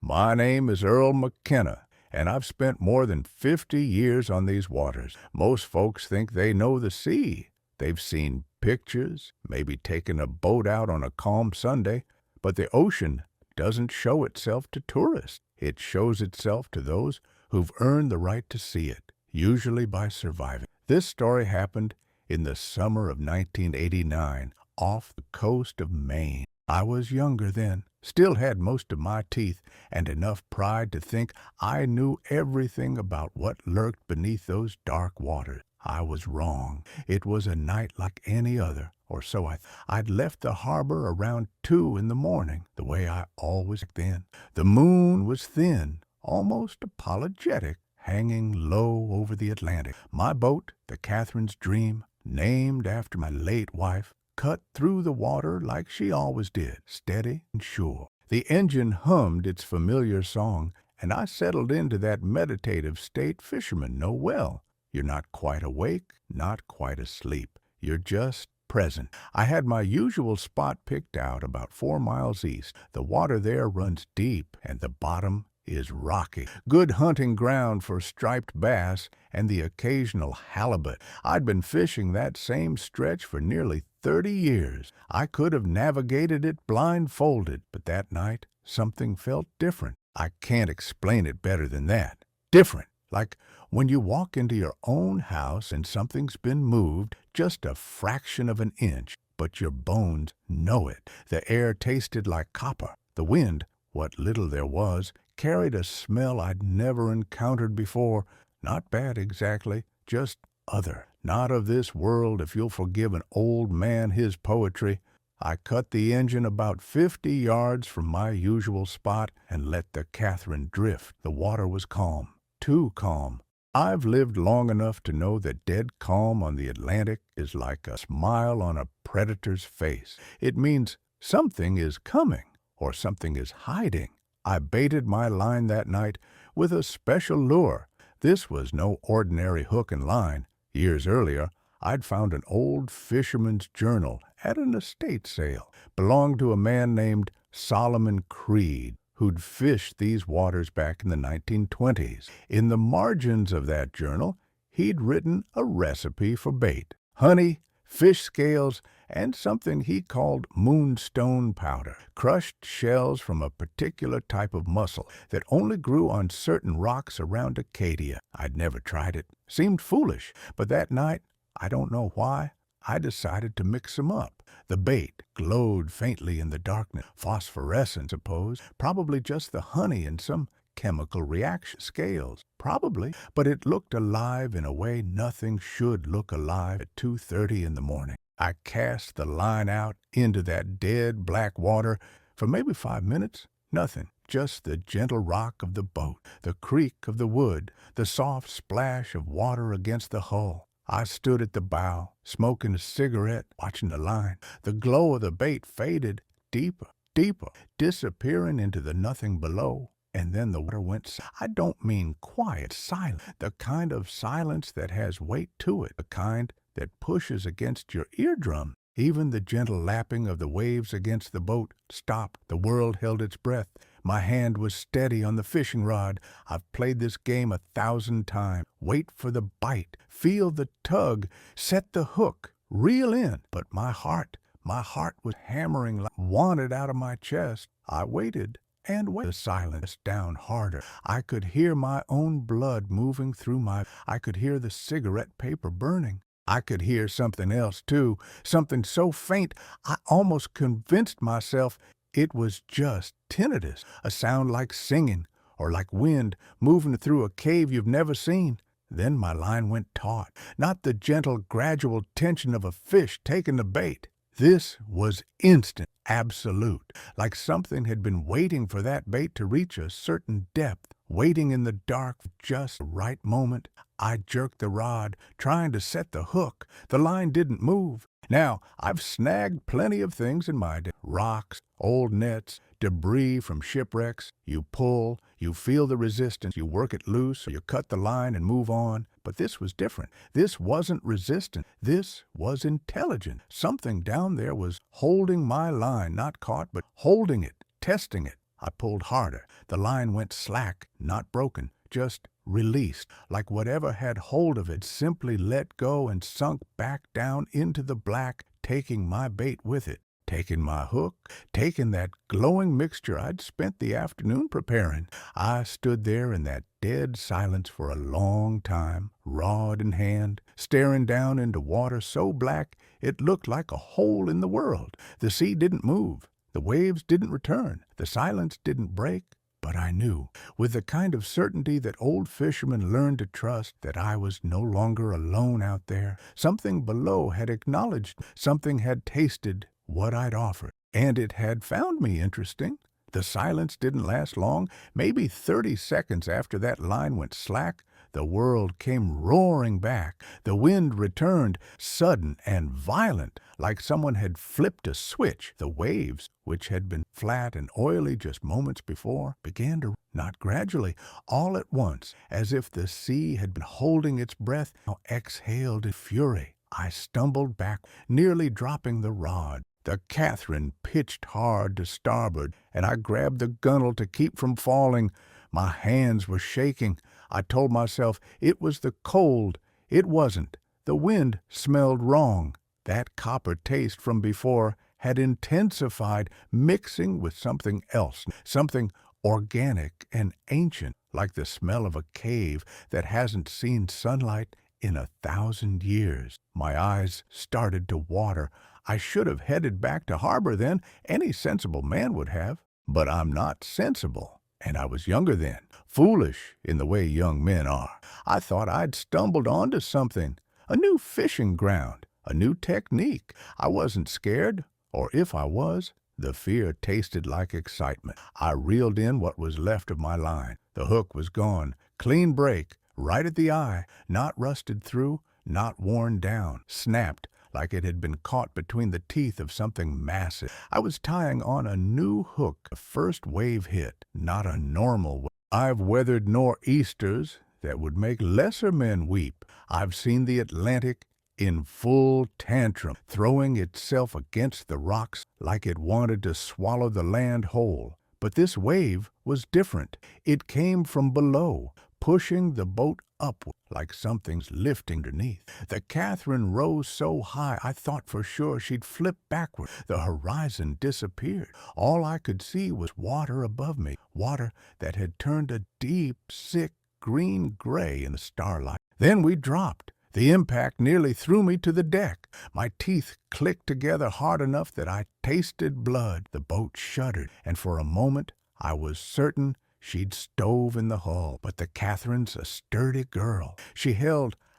My name is Earl McKenna, and I've spent more than 50 years on these waters. Most folks think they know the sea. They've seen pictures, maybe taken a boat out on a calm Sunday, but the ocean doesn't show itself to tourists. It shows itself to those who've earned the right to see it, usually by surviving. This story happened in the summer of 1989 off the coast of Maine. I was younger then, still had most of my teeth, and enough pride to think I knew everything about what lurked beneath those dark waters. I was wrong. It was a night like any other, or so I'd left the harbor around 2 in the morning, the way I always then. The moon was thin, almost apologetic, hanging low over the Atlantic. My boat, the Catherine's Dream, named after my late wife, cut through the water like she always did, steady and sure. The engine hummed its familiar song, and I settled into that meditative state fishermen know well. You're not quite awake, not quite asleep. You're just present. I had my usual spot picked out about 4 miles east. The water there runs deep, and the bottom is rocky. Good hunting ground for striped bass and the occasional halibut. I'd been fishing that same stretch for nearly 30 years. I could have navigated it blindfolded, but that night something felt different. I can't explain it better than that. Different. Like when you walk into your own house and something's been moved just a fraction of an inch, but your bones know it. The air tasted like copper. The wind, what little there was, carried a smell I'd never encountered before. Not bad exactly, just other. Not of this world, if you'll forgive an old man his poetry. I cut the engine about 50 yards from my usual spot and let the Catherine drift. The water was calm, too calm. I've lived long enough to know that dead calm on the Atlantic is like a smile on a predator's face. It means something is coming or something is hiding. I baited my line that night with a special lure. This was no ordinary hook and line. Years earlier, I'd found an old fisherman's journal at an estate sale. Belonged to a man named Solomon Creed, who'd fished these waters back in the 1920s. In the margins of that journal, he'd written a recipe for bait: honey, fish scales, and something he called moonstone powder, crushed shells from a particular type of mussel that only grew on certain rocks around Acadia. I'd never tried it. Seemed foolish, but that night, I don't know why, I decided to mix them up. The bait glowed faintly in the darkness. Phosphorescent, suppose. Probably just the honey and some chemical reaction. Scales. Probably. But it looked alive in a way nothing should look alive at 2:30 in the morning. I cast the line out into that dead black water. For maybe 5 minutes, nothing. Just the gentle rock of the boat, the creak of the wood, the soft splash of water against the hull. I stood at the bow, smoking a cigarette, watching the line. The glow of the bait faded deeper, deeper, disappearing into the nothing below. And then the water went I don't mean quiet, silent. The kind of silence that has weight to it. The kind that pushes against your eardrum. Even the gentle lapping of the waves against the boat stopped. The world held its breath. My hand was steady on the fishing rod. I've played this game 1,000 times. Wait for the bite. Feel the tug. Set the hook. Reel in. But my heart was hammering like wanted out of my chest. I waited and waited. The silence down harder. I could hear my own blood moving through I could hear the cigarette paper burning. I could hear something else, too, something so faint I almost convinced myself it was just tinnitus, a sound like singing or like wind moving through a cave you've never seen. Then my line went taut, not the gentle, gradual tension of a fish taking the bait. This was instant, absolute, like something had been waiting for that bait to reach a certain depth, waiting in the dark for just the right moment. I jerked the rod, trying to set the hook. The line didn't move. Now, I've snagged plenty of things in my day. Rocks, old nets, debris from shipwrecks. You pull, you feel the resistance, you work it loose, or you cut the line and move on. But this was different. This wasn't resistant. This was intelligent. Something down there was holding my line, not caught, but holding it, testing it. I pulled harder. The line went slack, not broken, just released, like whatever had hold of it simply let go and sunk back down into the black, taking my bait with it, taking my hook, taking that glowing mixture I'd spent the afternoon preparing. I stood there in that dead silence for a long time, rod in hand, staring down into water so black it looked like a hole in the world. The sea didn't move. The waves didn't return. The silence didn't break. But I knew, with the kind of certainty that old fishermen learned to trust, that I was no longer alone out there. Something below had acknowledged, something had tasted what I'd offered, and it had found me interesting. The silence didn't last long. Maybe 30 seconds after that line went slack, the world came roaring back. The wind returned, sudden and violent, like someone had flipped a switch. The waves, which had been flat and oily just moments before, began to, not gradually, all at once, as if the sea had been holding its breath, now exhaled in fury. I stumbled back, nearly dropping the rod. The Catherine pitched hard to starboard, and I grabbed the gunwale to keep from falling. My hands were shaking. I told myself it was the cold. It wasn't. The wind smelled wrong. That copper taste from before had intensified, mixing with something else, something organic and ancient, like the smell of a cave that hasn't seen sunlight in 1,000 years. My eyes started to water. I should have headed back to harbor then. Any sensible man would have. But I'm not sensible. And I was younger then, foolish in the way young men are. I thought I'd stumbled onto something, a new fishing ground, a new technique. I wasn't scared, or if I was, the fear tasted like excitement. I reeled in what was left of my line. The hook was gone, clean break, right at the eye, not rusted through, not worn down, snapped like it had been caught between the teeth of something massive. I was tying on a new hook. The first wave hit, not a normal wave. I've weathered nor'easters that would make lesser men weep. I've seen the Atlantic in full tantrum, throwing itself against the rocks like it wanted to swallow the land whole. But this wave was different. It came from below, pushing the boat upward like something's lifting underneath. The Catherine rose so high I thought for sure she'd flip backward. The horizon disappeared. All I could see was water above me, water that had turned a deep, sick green-gray in the starlight. Then we dropped. The impact nearly threw me to the deck. My teeth clicked together hard enough that I tasted blood. The boat shuddered, and for a moment I was certain she'd stove in the hull. But the Catherine's a sturdy girl.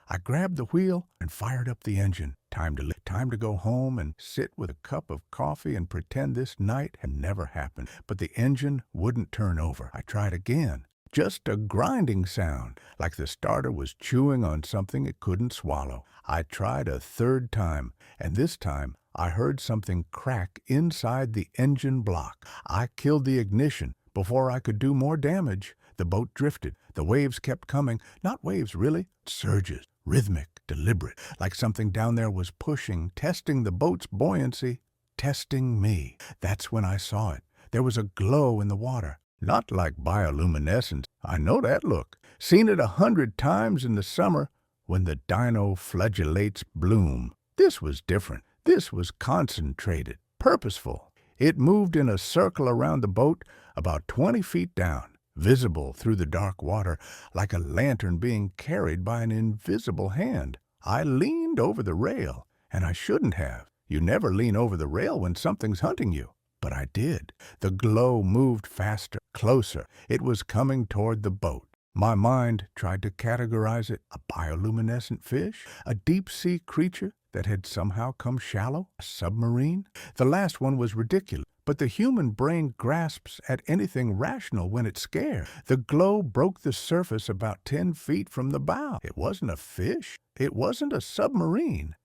I grabbed the wheel and fired up the engine. Time to go home and sit with a cup of coffee and pretend this night had never happened. But the engine wouldn't turn over. I tried again. Just a grinding sound, like the starter was chewing on something it couldn't swallow. I tried a third time, and this time I heard something crack inside the engine block. I killed the ignition before I could do more damage. The boat drifted. The waves kept coming. Not waves, really. Surges. Rhythmic, deliberate, like something down there was pushing, testing the boat's buoyancy, testing me. That's when I saw it. There was a glow in the water. Not like bioluminescence. I know that look. Seen it 100 times in the summer when the dinoflagellates bloom. This was different. This was concentrated, purposeful. It moved in a circle around the boat about 20 feet down, visible through the dark water, like a lantern being carried by an invisible hand. I leaned over the rail, and I shouldn't have. You never lean over the rail when something's hunting you. But I did. The glow moved faster, closer. It was coming toward the boat. My mind tried to categorize it. A bioluminescent fish? A deep-sea creature that had somehow come shallow? A submarine? The last one was ridiculous. But the human brain grasps at anything rational when it's scared. The glow broke the surface about 10 feet from the bow. It wasn't a fish. It wasn't a submarine.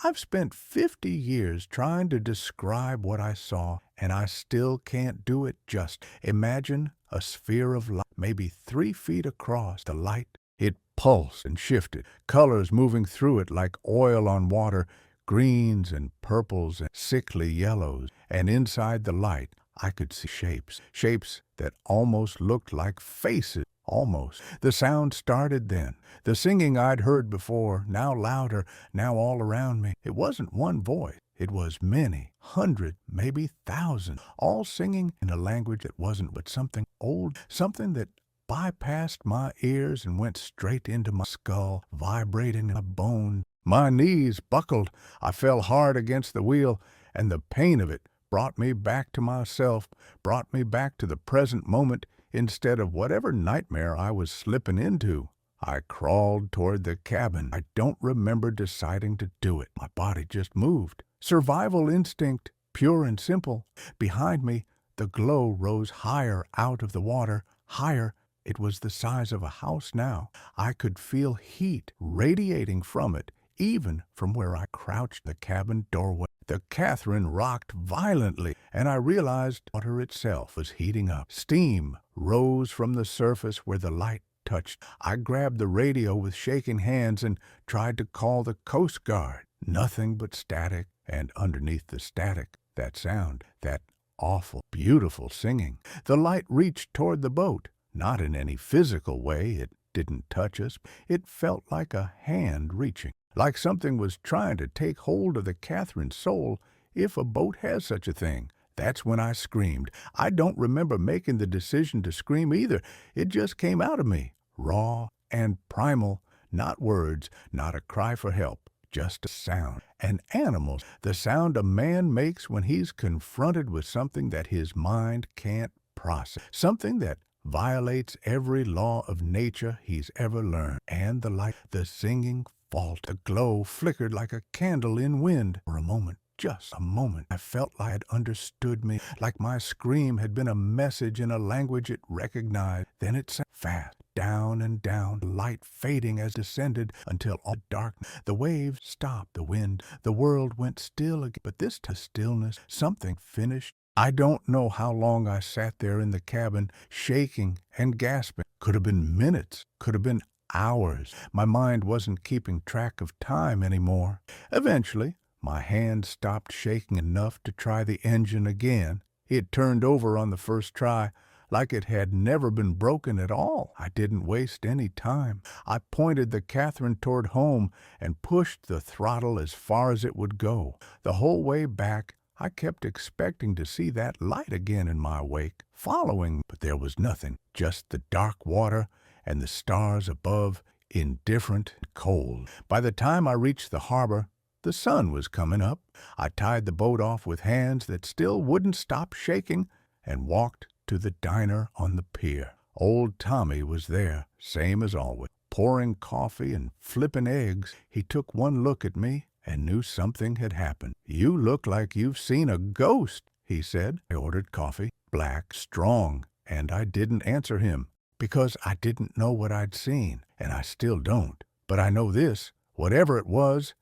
I've spent 50 years trying to describe what I saw, and I still can't do it just. Imagine a sphere of light, maybe 3 feet across. The light, it pulsed and shifted, colors moving through it like oil on water, greens and purples and sickly yellows. And inside the light, I could see shapes that almost looked like faces. Almost. The sound started then. The singing I'd heard before, now louder, now all around me. It wasn't one voice. It was many, hundred, maybe thousand, all singing in a language that wasn't but something old, something that bypassed my ears and went straight into my skull, vibrating in my bone. My knees buckled. I fell hard against the wheel, and the pain of it brought me back to myself, brought me back to the present moment instead of whatever nightmare I was slipping into. I crawled toward the cabin. I don't remember deciding to do it. My body just moved. Survival instinct, pure and simple. Behind me, the glow rose higher out of the water, higher. It was the size of a house now. I could feel heat radiating from it, even from where I crouched in the cabin doorway. The Catherine rocked violently, and I realized water itself was heating up. Steam rose from the surface where the light touched. I grabbed the radio with shaking hands and tried to call the Coast Guard. Nothing but static, and underneath the static, that sound, that awful, beautiful singing. The light reached toward the boat, not in any physical way. It didn't touch us. It felt like a hand reaching, like something was trying to take hold of the Catherine's soul, if a boat has such a thing. That's when I screamed. I don't remember making the decision to scream either. It just came out of me, raw and primal, not words, not a cry for help, just a sound. An animal's, the sound a man makes when he's confronted with something that his mind can't process, something that violates every law of nature he's ever learned. And the light, the singing faltered. The glow flickered like a candle in wind. For a moment, just a moment, I felt like it understood me, like my scream had been a message in a language it recognized. Then it sank fast, down and down, the light fading as it descended until all darkness. The waves stopped, the wind, the world went still again. But this time, stillness, something finished. I don't know how long I sat there in the cabin, shaking and gasping. Could have been minutes, could have been hours. My mind wasn't keeping track of time anymore. Eventually, my hand stopped shaking enough to try the engine again. It turned over on the first try, like it had never been broken at all. I didn't waste any time. I pointed the Catherine toward home and pushed the throttle as far as it would go. The whole way back, I kept expecting to see that light again in my wake, following, but there was nothing, just the dark water and the stars above, indifferent and cold. By the time I reached the harbor, the sun was coming up. I tied the boat off with hands that still wouldn't stop shaking and walked to the diner on the pier. Old Tommy was there, same as always, pouring coffee and flipping eggs. He took one look at me and knew something had happened. "You look like you've seen a ghost," he said. I ordered coffee, black, strong, and I didn't answer him because I didn't know what I'd seen, and I still don't. But I know this, whatever it was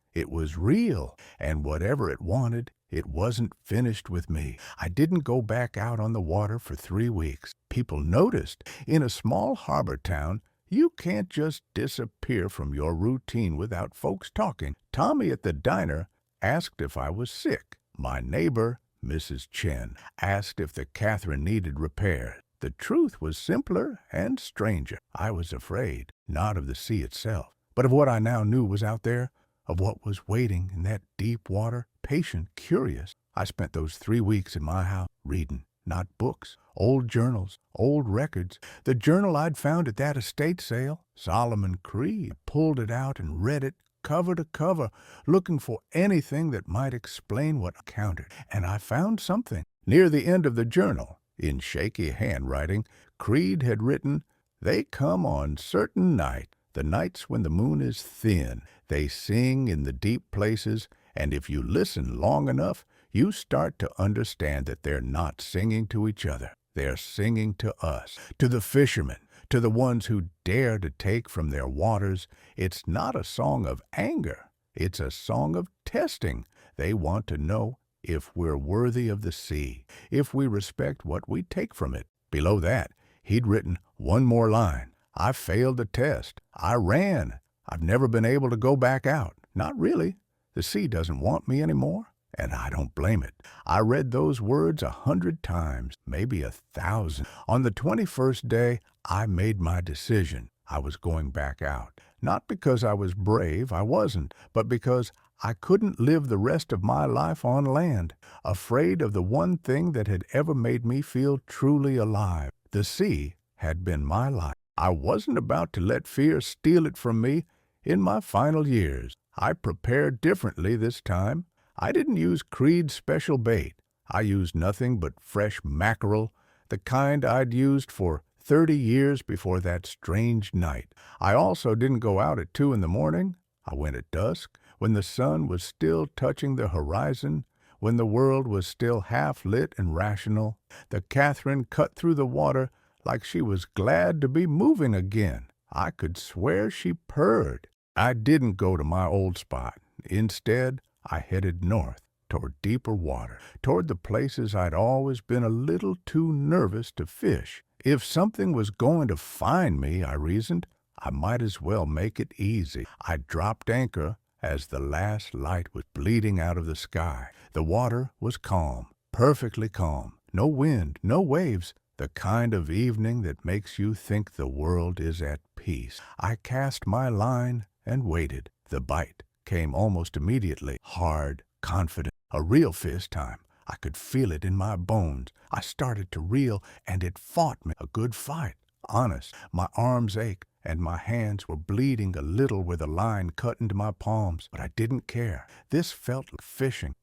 real, and whatever it wanted, it wasn't finished with me. I didn't go back out on the water for 3 weeks. People noticed. In a small harbor town, you can't just disappear from your routine without folks talking. Tommy at the diner asked if I was sick. My neighbor, Mrs. Chen, asked if the Catherine needed repairs. The truth was simpler and stranger. I was afraid, not of the sea itself, but of what I now knew was out there, of what was waiting in that deep water, patient, curious. I spent those 3 weeks in my house reading, not books, old journals, old records. The journal I'd found at that estate sale, Solomon Creed. I pulled it out and read it cover to cover, looking for anything that might explain what I encountered. And I found something. Near the end of the journal, in shaky handwriting, Creed had written, "They come on certain nights, the nights when the moon is thin. They sing in the deep places, and if you listen long enough, you start to understand that they're not singing to each other. They're singing to us, to the fishermen, to the ones who dare to take from their waters. It's not a song of anger. It's a song of testing. They want to know if we're worthy of the sea, if we respect what we take from it." Below that, he'd written one more line. "I failed the test. I ran. I've never been able to go back out. Not really. The sea doesn't want me anymore, And I don't blame it. I read those words 100 times, maybe 1,000. On the 21st day, I made my decision. I was going back out. Not because I was brave, I wasn't, but because I couldn't live the rest of my life on land, afraid of the one thing that had ever made me feel truly alive. The sea had been my life. I wasn't about to let fear steal it from me in my final years. I prepared differently this time. I didn't use Creed's special bait. I used nothing but fresh mackerel, the kind I'd used for 30 years before that strange night. I also didn't go out at 2 in the morning. I went at dusk, when the sun was still touching the horizon, when the world was still half-lit and rational. The Catherine cut through the water like she was glad to be moving again. I could swear she purred. I didn't go to my old spot. Instead, I headed north, toward deeper water, toward the places I'd always been a little too nervous to fish. If something was going to find me, I reasoned, I might as well make it easy. I dropped anchor as the last light was bleeding out of the sky. The water was calm, perfectly calm. No wind, no waves, the kind of evening that makes you think the world is at peace. I cast my line and waited. The bite came almost immediately, hard, confident, a real fish time. I could feel it in my bones. I started to reel, and it fought me a good fight. Honest, my arms ached, and my hands were bleeding a little where the line cut into my palms, but I didn't care. This felt like fishing.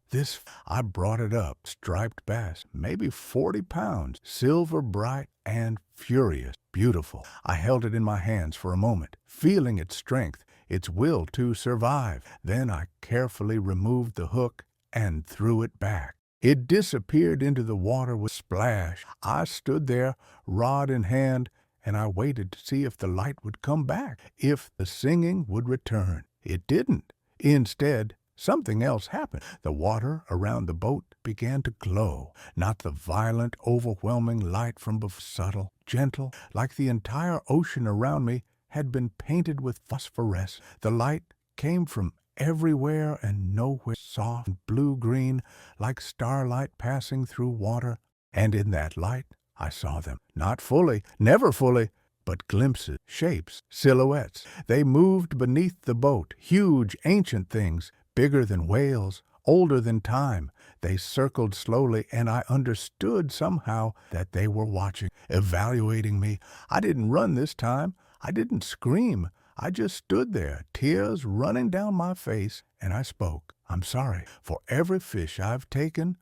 I brought it up, striped bass, maybe 40 pounds, silver bright and furious, beautiful. I held it in my hands for a moment, feeling its strength, its will to survive. Then I carefully removed the hook and threw it back. It disappeared into the water with a splash. I stood there, rod in hand, and I waited to see if the light would come back, if the singing would return. It didn't. Instead, something else happened. The water around the boat began to glow, not the violent, overwhelming light from before, subtle, gentle, like the entire ocean around me had been painted with phosphorescence. The light came from everywhere and nowhere, soft and blue-green, like starlight passing through water. And in that light, I saw them, not fully, never fully, but glimpses, shapes, silhouettes. They moved beneath the boat, huge, ancient things, bigger than whales, older than time. They circled slowly, and I understood somehow that they were watching, evaluating me. I didn't run this time. I didn't scream. I just stood there, tears running down my face, and I spoke. I'm sorry for every fish I've taken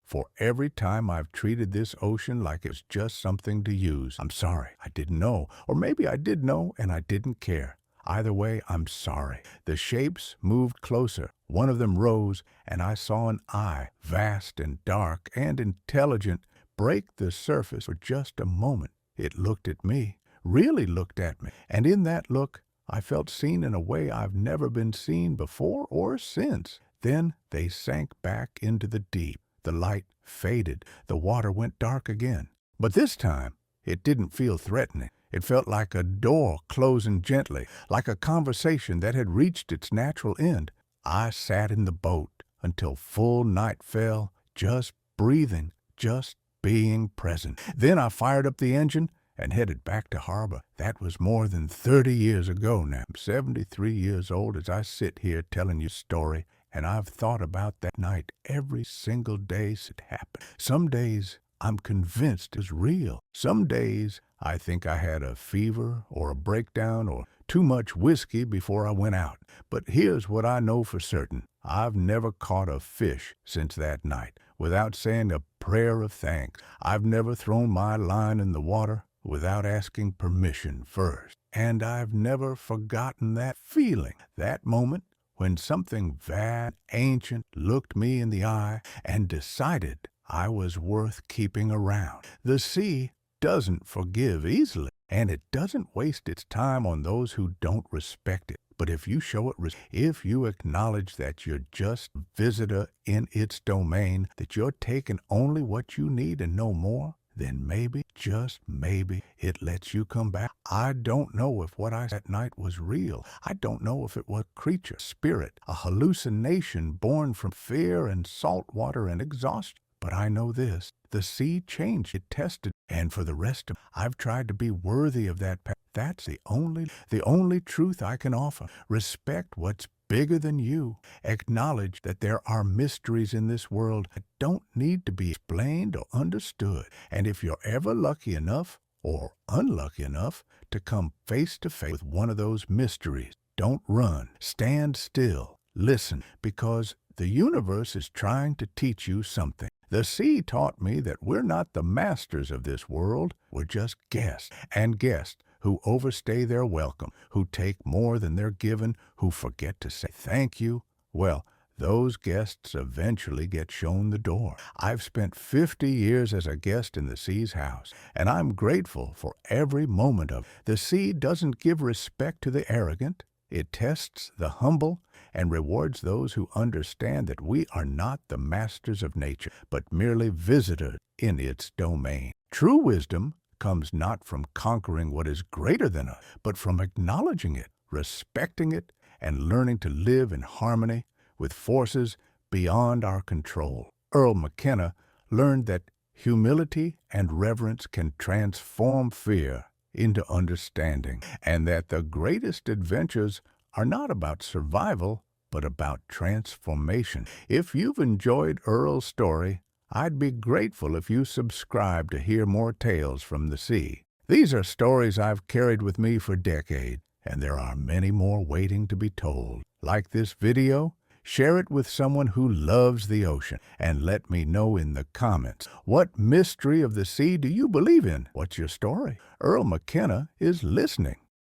for every time I've treated this ocean like it's just something to use. I'm sorry. I didn't know. Or maybe I did know and I didn't care. Either way, I'm sorry. The shapes moved closer. One of them rose, and I saw an eye, vast and dark and intelligent, break the surface for just a moment. It looked at me, really looked at me, and in that look, I felt seen in a way I've never been seen before or since. Then they sank back into the deep. The light faded. The water went dark again. But this time, it didn't feel threatening. It felt like a door closing gently, like a conversation that had reached its natural end. I sat in the boat until full night fell, just breathing, just being present. Then I fired up the engine and headed back to harbor. That was more than 30 years ago now. I'm 73 years old as I sit here telling you a story, and I've thought about that night every single day since it happened. Some days I'm convinced it's real. Some days I think I had a fever or a breakdown or too much whiskey before I went out. But here's what I know for certain. I've never caught a fish since that night without saying a prayer of thanks. I've never thrown my line in the water without asking permission first. And I've never forgotten that feeling, that moment when something vast, ancient looked me in the eye and decided I was worth keeping around. The sea doesn't forgive easily, and it doesn't waste its time on those who don't respect it. But if you show it if you acknowledge that you're just a visitor in its domain, that you're taking only what you need and no more, then maybe, just maybe, it lets you come back. I don't know if what I saw that night was real. I don't know if it was a creature, spirit, a hallucination born from fear and salt water and exhaustion. But I know this, the sea changed, it tested, and for the rest of I've tried to be worthy of that path. That's the only truth I can offer. Respect what's bigger than you. Acknowledge that there are mysteries in this world that don't need to be explained or understood. And if you're ever lucky enough or unlucky enough to come face to face with one of those mysteries, don't run. Stand still. Listen, because the universe is trying to teach you something. The sea taught me that we're not the masters of this world. We're just guests, and guests who overstay their welcome, who take more than they're given, who forget to say thank you. Well, those guests eventually get shown the door. I've spent 50 years as a guest in the sea's house, and I'm grateful for every moment of it. The sea doesn't give respect to the arrogant. It tests the humble and rewards those who understand that we are not the masters of nature, but merely visitors in its domain. True wisdom comes not from conquering what is greater than us, but from acknowledging it, respecting it, and learning to live in harmony with forces beyond our control. Earl McKenna learned that humility and reverence can transform fear into understanding, and that the greatest adventures are not about survival, but about transformation. If you've enjoyed Earl's story, I'd be grateful if you subscribe to hear more tales from the sea. These are stories I've carried with me for decades, and there are many more waiting to be told. Like this video? Share it with someone who loves the ocean, and let me know in the comments, what mystery of the sea do you believe in? What's your story? Earl McKenna is listening.